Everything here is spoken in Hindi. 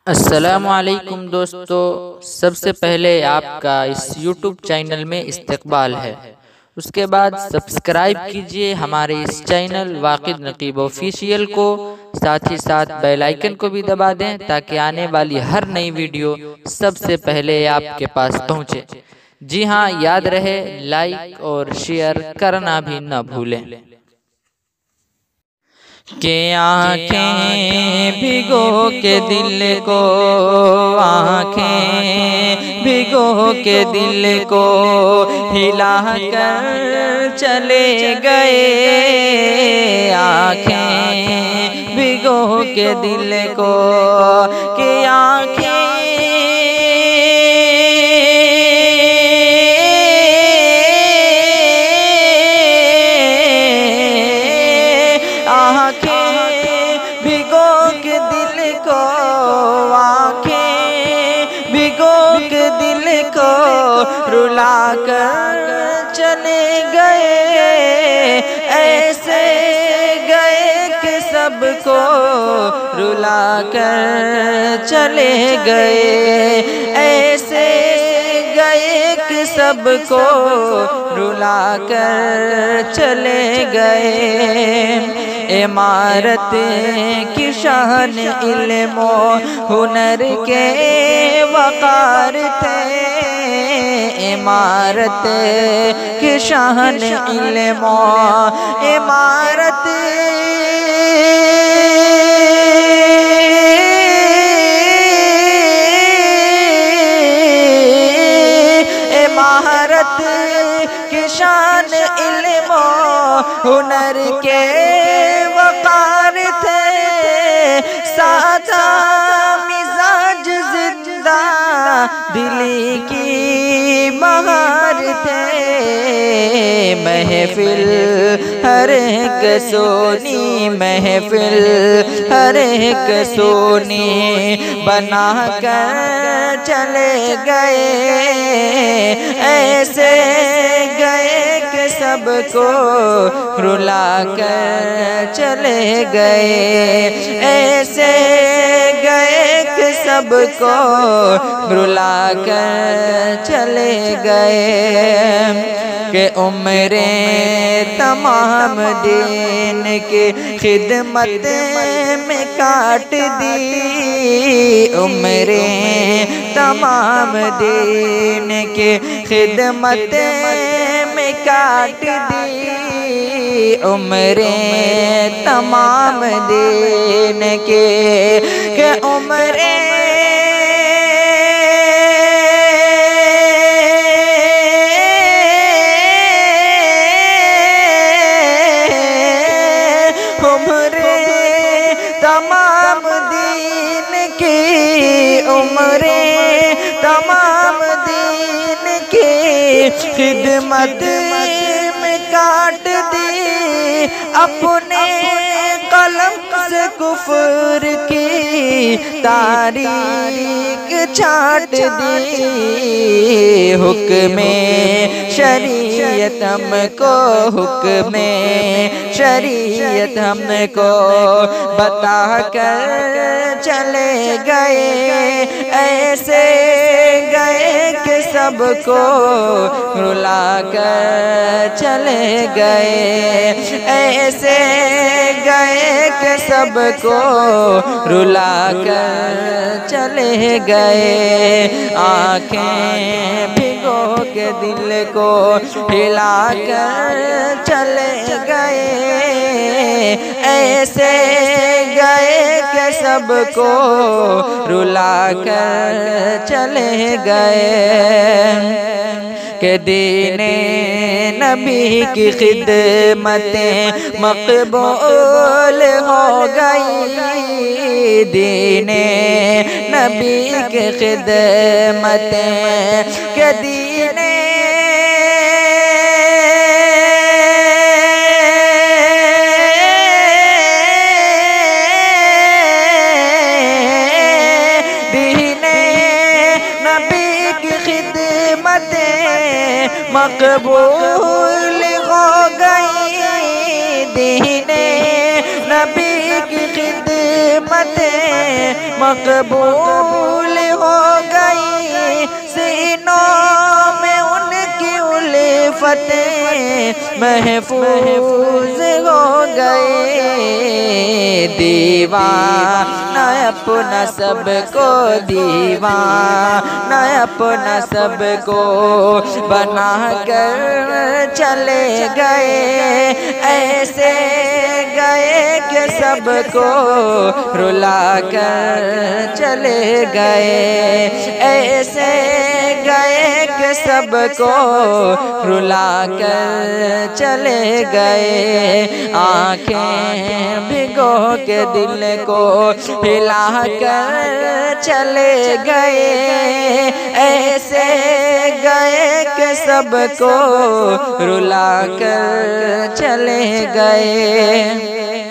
अस्सलामुअलैकुम दोस्तों, सबसे पहले आपका इस YouTube चैनल में इस्तकबाल है। उसके बाद सब्सक्राइब कीजिए हमारे इस चैनल वाकिद नकीब ऑफिशियल को। साथ ही साथ बेल आइकन को भी दबा दें ताकि आने वाली हर नई वीडियो सबसे पहले आपके पास पहुंचे। जी हाँ, याद रहे लाइक और शेयर करना भी न भूलें। के आँखें भिगो के दिल को, आँखें भिगो के दिल को हिला कर चले गए। आँखें भिगो के दिल को, के आँखें भिगो के दिल को, आँखें भिगो के दिल को रुला कर चले गए। ऐसे गए कि सबको रुला कर चले गए। ऐसे गए कि सबको रुला कर चले गए। इमारत की शान इल्म हुनर के वक़ार थे। इमारत की शान इल्म, इमारत इमारत की शान इल्म हुनर के वक़ार थे। सादा मिजाज जिंदा दिली की बहार थे। महफिल हर एक सोनी, महफिल हर एक सोनी बना कर चले गए। ऐसे गए कि सबको रुला कर चले गए। ऐसे गए कि सबको रुला कर चले गए। के उम्रें तमाम दिन के खिदमत में काट दी। उम्रें तमाम दिन के खिदमत में काट दी। उम्रें तमाम दिन के उम्रें तमाम दिन की उम्रें तमाम दिन की खिदमत में काट दी। अपने कलम से कुफ्र की तारीख छाट दी। हुक्मे शरीयत हमको, हुक्मे शरीयत हमको बता कर चले गए। ऐसे गए कि सबको रुला कर चले गए। ऐसे गए कि सबको रुला कर चले गए। आँखें भिगो के दिल को हिला कर चले गए। ऐसे गए कि सबको रुला कर चले गए। के दीने नबी की खिदमतें मकबूल हो गई। दीने नबी की खिदमतें के दीने मकबूल हो गई। दीने नबी की खिदमतें मकबूल हो गई, सीनों में उनकी उल्फतें महफूज हो गए। दीवाना अपना सबको दीवाना अपना सबको बना कर चले गए, ऐसे गए कि सबको रुला कर चले गए, ऐसे गए कि सबको रुला कर चले गए। आँखें भिगो के दिल को हिला कर चले गए, ऐसे गए कि सबको रुला कर चले गए।